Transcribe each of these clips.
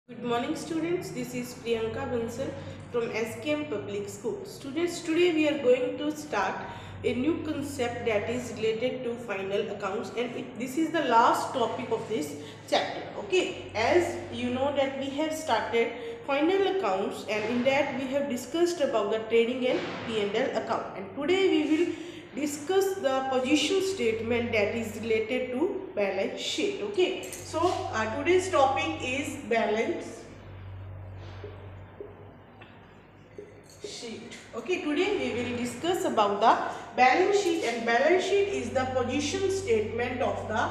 Good morning students, this is Priyanka Bansal from SKM Public School. Students, today we are going to start a new concept that is related to final accounts, and this is the last topic of this chapter. Okay, as you know that we have started final accounts, and in that we have discussed about the trading and P&L account, and today we will discuss the position statement that is related to balance sheet. Okay, so today's topic is balance sheet. Okay, today we will discuss about the balance sheet, and balance sheet is the position statement of the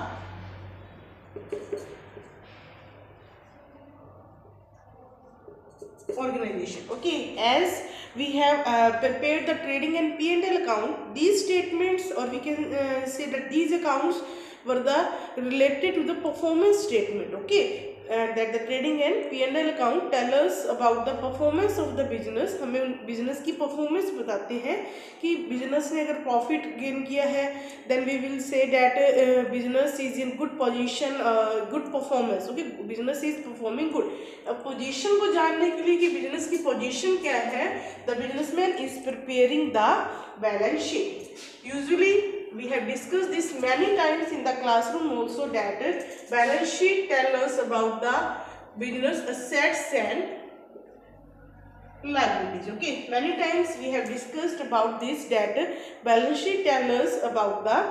organization. Okay, as we have prepared the trading and P&L account, these statements, or we can say that these accounts were the related to the performance statement. Okay, that the trading and P&L account tell us about the performance of the business. हमें business की performance बताते हैं कि business ने अगर profit gain किया है, then we will say that business is in good position, good performance. Okay, business is performing good. अब position को जानने के लिए कि business की position क्या है, the businessman is preparing the balance sheet. Usually we have discussed this many times in the classroom also, that balance sheet tell us about the business assets and liabilities. Okay, many times we have discussed about this, that balance sheet tell us about the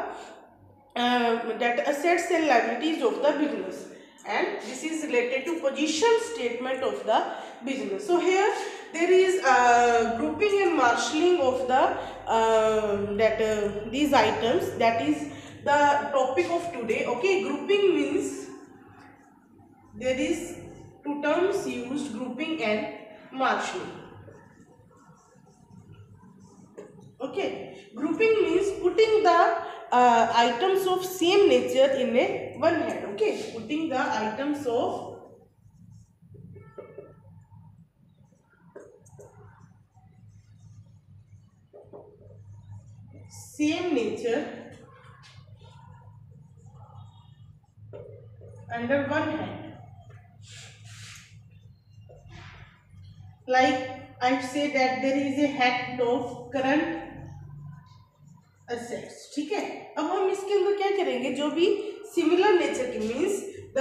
that assets and liabilities of the business, and this is related to position statement of the business. So here there is grouping and marshalling of the these items. That is the topic of today. Okay, grouping means there is two terms used, grouping and marshalling. Okay, grouping means putting the items of same nature in a one head. Okay, putting the items of same nature under one head. Like I say that there is a head of current assets. ठीक है, अब हम इसके अंदर क्या करेंगे, जो भी सिमिलर नेचर की means the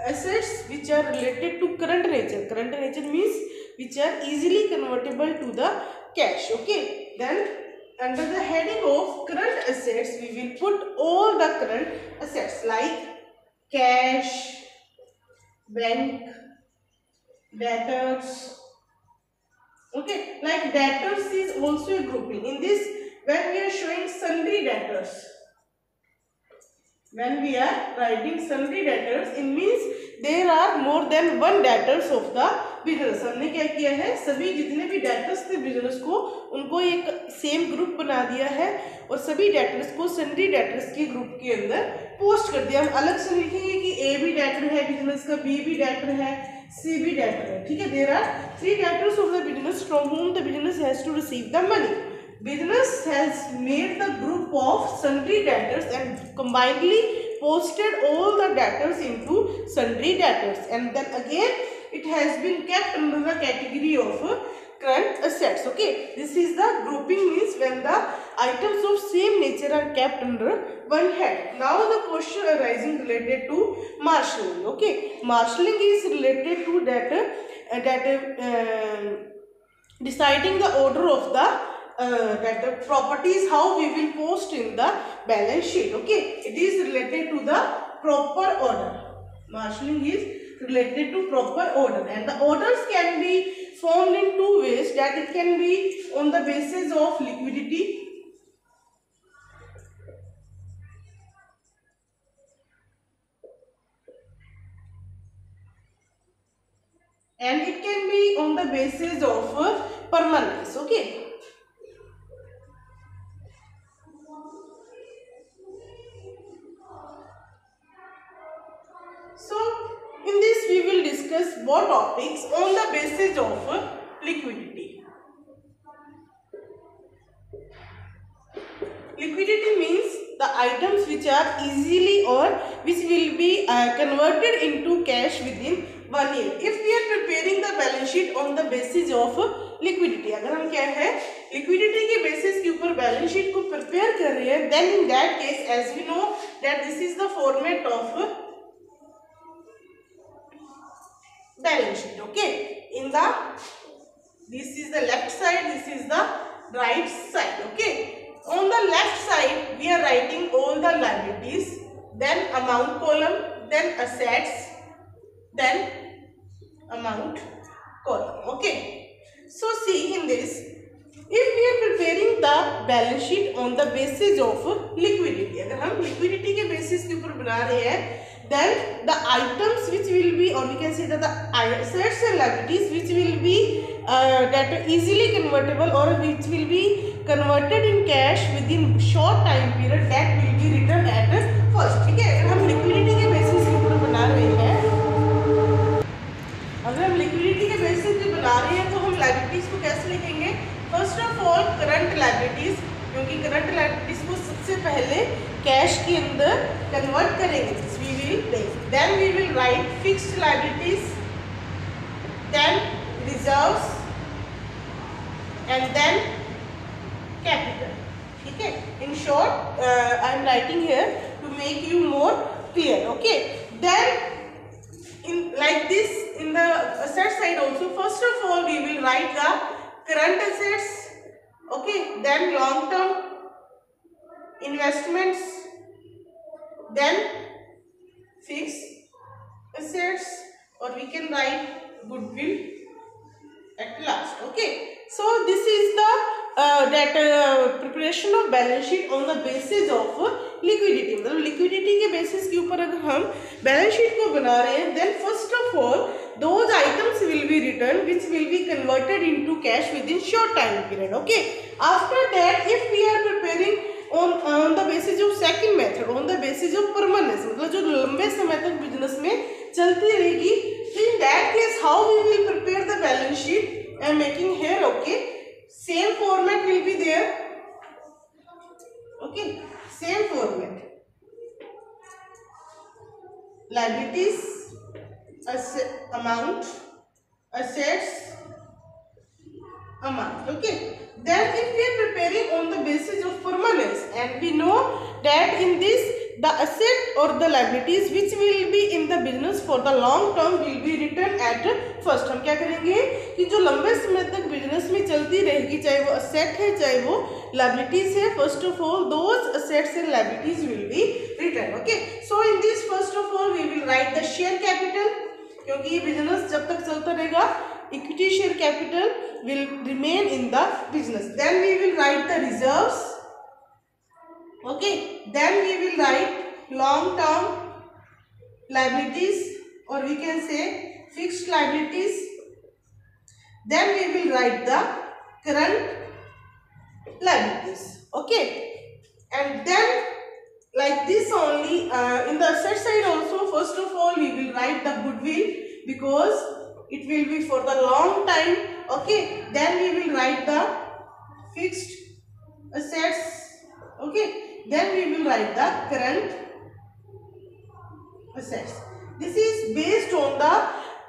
assets which are related to current nature means which are easily convertible to the cash. Okay, then under the heading of current assets we will put all the current assets like cash, bank, debtors. Okay, like debtors is also a grouping. In this, when we are showing sundry debtors, when we are writing sundry debtors, it means there are more than one debtors of the business. हमने क्या किया है, सभी जितने भी debtors थे business को, उनको एक same group बना दिया है और सभी debtors को sundry debtors के group के अंदर post कर दिया. हम अलग से लिखेंगे कि A भी debtor है business का, B भी debtor है, C भी debtor है. ठीक है, there are three debtors of the business from whom the business has to receive the money. Business has made the group of sundry debtors and combinedly posted all the debtors into sundry debtors, and then again it has been kept under the category of current assets. Okay, this is the grouping, means when the items of same nature are kept under one head. Now the question arising related to marshalling. Okay, marshalling is related to deciding the order of the that the properties, how we will post in the balance sheet. Okay, it is related to the proper order. Marshalling is related to proper order, and the orders can be formed in two ways. That it can be on the basis of liquidity, and it can be on the basis of permanence. Okay, so in this we will discuss more topics on the basis of liquidity. Liquidity means the items which are easily or which will be converted into cash within 1 year. If we are preparing the balance sheet on the basis of liquidity, अगर हम क्या है liquidity के basis के ऊपर balance sheet को prepare कर रहे हैं, then in that case, as we know that this is the format of balance sheet. Okay, in the this is the left side, this is the right side. Okay, on the left side we are writing all the liabilities, then amount column, then assets, then amount column. Okay, so see in this, if we are preparing the balance sheet on the basis of liquidity, अगर हम liquidity के basis के ऊपर बना रहे हैं, then the items which will be, or we can say that the assets and liabilities which will be that are easily convertible or which will be converted in cash within short time period, that will be written at first. ठीक है, अगर हम liquidity के basis के ऊपर बना रहे हैं, अगर हम liquidity के basis पे बना रहे हैं तो हम liabilities को कैसे लिखेंगे? First of all current liabilities, क्योंकि करंट लाइबिलिटीज को सबसे पहले कैश के अंदर कन्वर्ट करेंगे, we will then we will write fixed liabilities, then reserves and then capital. ठीक है, in short I am writing here to make you more clear. Okay, then in like this in the asset side also, first of all we will write the current assets, okay, then long term investments, then fixed assets, or we can write goodwill at last. Okay, so this is the preparation of balance sheet on the basis of liquidity. मतलब liquidity के basis के ऊपर अगर हम balance sheet को बना रहे हैं, then first of all those items will be written which will be converted into cash within short time period. Okay, after that if we are preparing on the basis of second method, on the basis of permanence, मतलब जो लंबे समय तक business में चलती रहेगी, so in that case how we will prepare the balance sheet? I am making here. Okay, same format will be there. Okay, same format, liabilities, amount, assets, amount. Okay, then if we are preparing on the basis of permanence, and we know that in this the asset or the liabilities which will be in the business for the long term will be written at first. हम क्या करेंगे कि जो लंबे समय तक business में चलती रहेगी, चाहे वो asset है चाहे वो liabilities है, first of all those assets and liabilities will be written. Okay, so in this first of all we will write the share capital, क्योंकि ये बिजनेस जब तक चलता रहेगा equity share capital will remain in the business. Then we will write the reserves. Okay, then we will write long term liabilities, or we can say fixed liabilities. Then we will write the current liabilities. Okay, and then like this only in the asset side also, first of all we will write the goodwill because it will be for the long time. Okay, then we will write the fixed assets. Okay, then we will write the current assets. This is based on the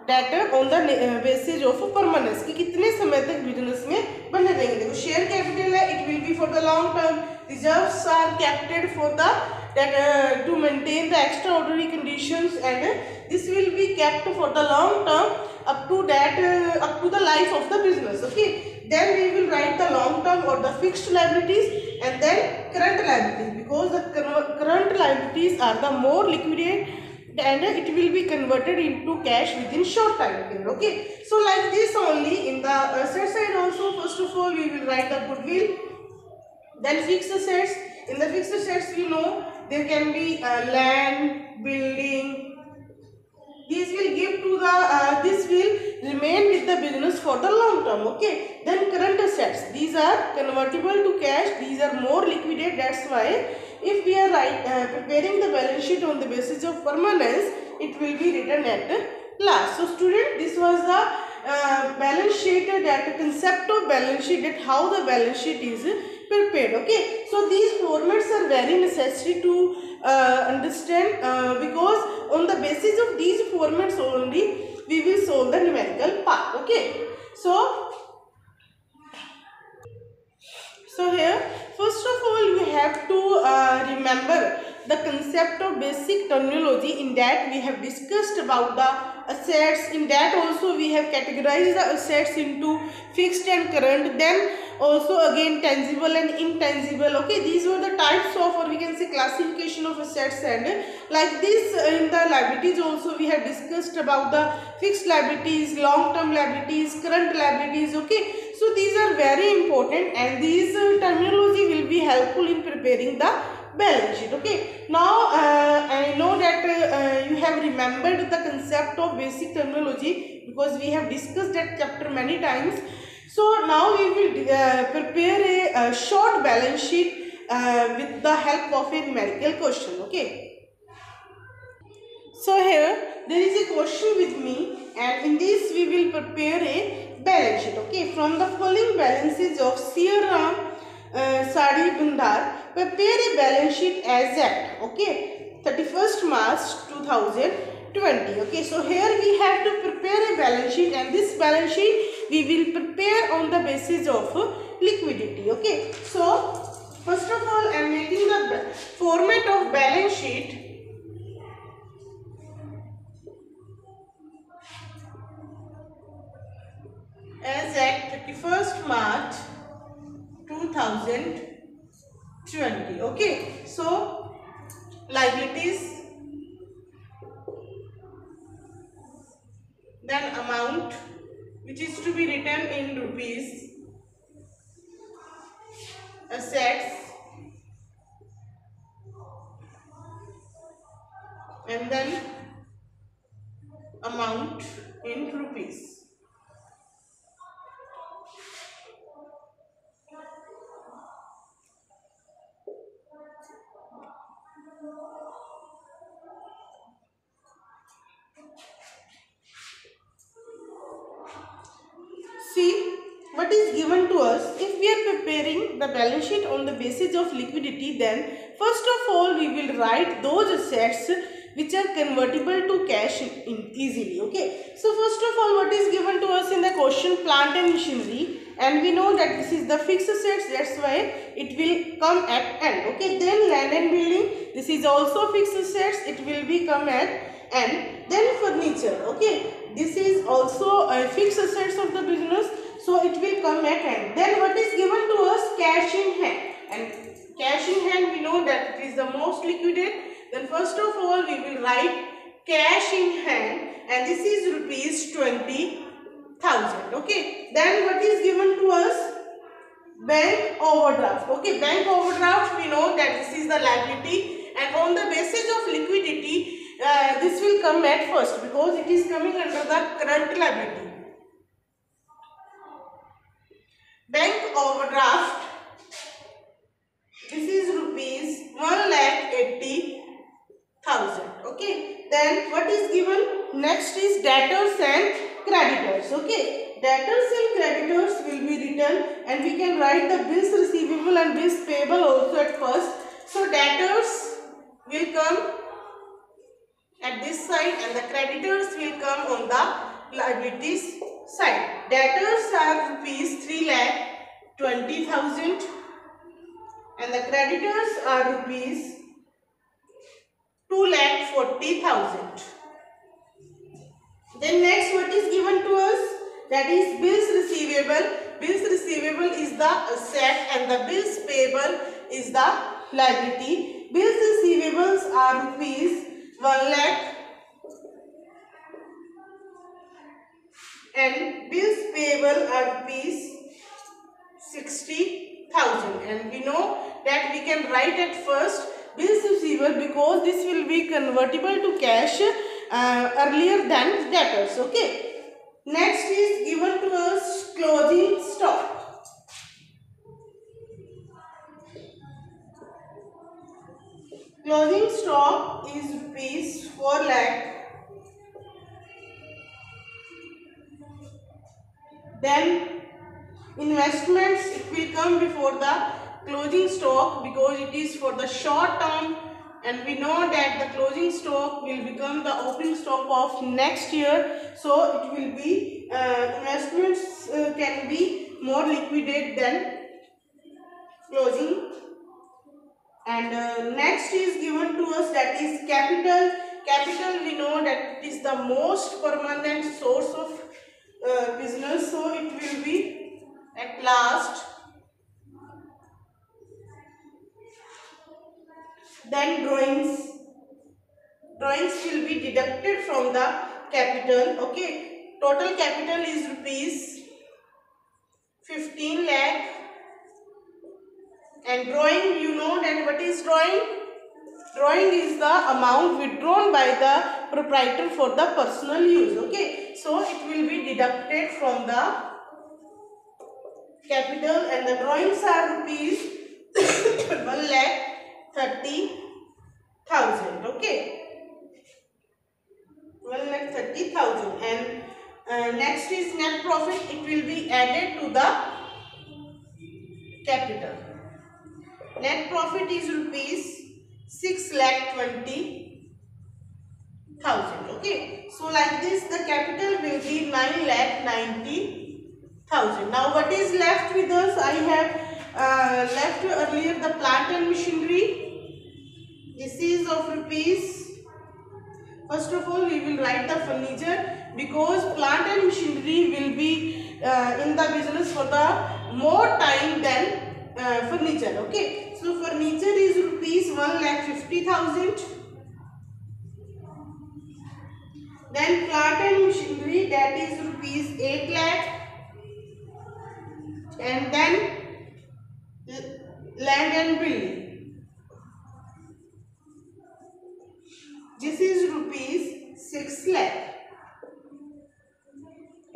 data on the basis of permanence, कि कितने समय तक business में बने रहेंगे. देखो share capital है, it will be for the long term. Reserves are kept for the that to maintain the extraordinary conditions, and this will be kept for the long term up to that up to the life of the business. Okay, then we will write the long term or the fixed liabilities, and then current liabilities, because the current liabilities are the more liquidate and it will be converted into cash within short time period. Okay, so like this only in the asset side also, first of all we will write the goodwill, then fixed assets. In the fixed assets we know there can be land, building. These will give to the this will remain with the business for the long term. Okay, then current assets, these are convertible to cash, these are more liquidate. That's why if we are preparing the balance sheet on the basis of permanence, it will be written at last. So student, this was the balance sheet, that concept of balance sheet, that how the balance sheet is prepared. Okay, so these formats are very necessary to understand because on the basis of these formats only we will solve the numerical part. Okay, so here first of all we have to remember the concept of basic terminology. In that we have discussed about the assets. In that also we have categorized the assets into fixed and current, then also again tangible and intangible. Okay, these were the types of, or we can say, classification of assets. And like this in the liabilities also we have discussed about the fixed liabilities, long term liabilities, current liabilities. Okay, so these are very important, and these terminology will be helpful in preparing the balance sheet. Okay, now I know that you have remembered the concept of basic terminology because we have discussed that chapter many times. So now we will prepare a short balance sheet with the help of a numerical question. Okay, so here there is a question with me, and in this we will prepare a balance sheet. Okay, from the following balances of Sierra Sari Bhandar, prepare a balance sheet as at, okay, 31st March 2020. Okay, so here we have to prepare a balance sheet, and this balance sheet we will prepare on the basis of liquidity. Okay, so first of all I am making the format of balance sheet as at 31st March 2020. Okay, so liabilities, then amount which is to be written in rupees, assets, and then amount in rupees. See what is given to us. If we are preparing the balance sheet on the basis of liquidity, then first of all we will write those assets which are convertible to cash in easily. Okay, so first of all what is given to us in the question? Plant and machinery, and we know that this is the fixed assets, that's why it will come at end. Okay, then land and building, this is also fixed assets, it will be come at end. Then furniture, okay, this is also a fixed assets of the business, so it will come at end. Then what is given to us? Cash in hand, and cash in hand we know that it is the most liquidate. Then first of all we will write cash in hand, and this is rupees 20,000. Okay, then what is given to us? Bank overdraft. Okay, bank overdraft we know that this is the liability, and on the basis of liquidity this will come at first because it is coming under the current liability. Bank overdraft, this is rupees 1,80,000. Okay, then what is given? Next is debtors and creditors. Okay, debtors and creditors will be written, and we can write the bills receivable and bills payable also at first. So debtors will come at this side and the creditors will come on the liabilities side. Debtors are rupees 3,20,000 and the creditors are rupees 2,40,000. Then next what is given to us? That is bills receivable. Bills receivable is the asset and the bills payable is the liability. Bills receivables are rupees 1 lakh and bills payable are rupees 60,000, and we know that we can write at first bills receivable because this will be convertible to cash earlier than debtors. Okay, next is given to us closing stock. Closing stock is rupees 4 lakh. Then investments, it will come before the closing stock because it is for the short term and we know that the closing stock will become the opening stock of next year. So it will be investments can be more liquidate than closing. And next is given to us, that is capital. Capital, we know that it is the most permanent source of business, so it will be at last. Then drawings will be deducted from the capital. Okay, total capital is rupees 15 lakh, and drawing, you know that what is drawing? Drawing is the amount withdrawn by the proprietor for the personal use. Okay, so it will be deducted from the capital, and the drawings are rupees 1,30,000. Okay, 1,30,000. And next is net profit. It will be added to the capital. Net profit is rupees 6,20,000. Okay, so like this the capital will be 9,90,000. Now what is left with us? I have left earlier the plant and machinery. This is of rupees. First of all, we will write the furniture, because plant and machinery will be in the business for the more time than furniture. Okay, so furniture is rupees 1,50,000. Then plant and machinery, that is rupees 8 lakh. And then land and building, this is rupees 6 lakh.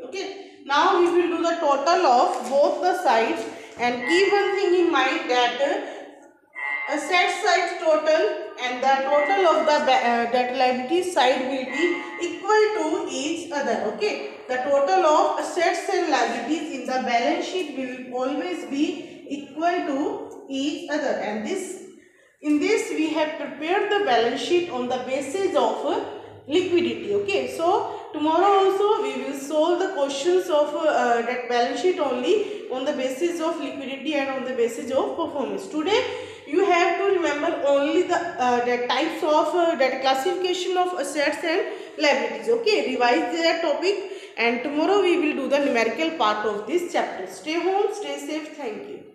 Okay, now we will do the total of both the sides, and keep one thing in mind, that asset side total and the total of the debt liability side will be equal to each other. Okay, the total of assets and liabilities in the balance sheet will always be equal to each other, and in this we have prepared the balance sheet on the basis of liquidity. Okay, so tomorrow also we will solve the questions of that balance sheet only on the basis of liquidity and on the basis of performance. Today you have to remember only the types of that classification of assets and liabilities. Okay, revise that topic, and tomorrow we will do the numerical part of this chapter. Stay home, stay safe. Thank you.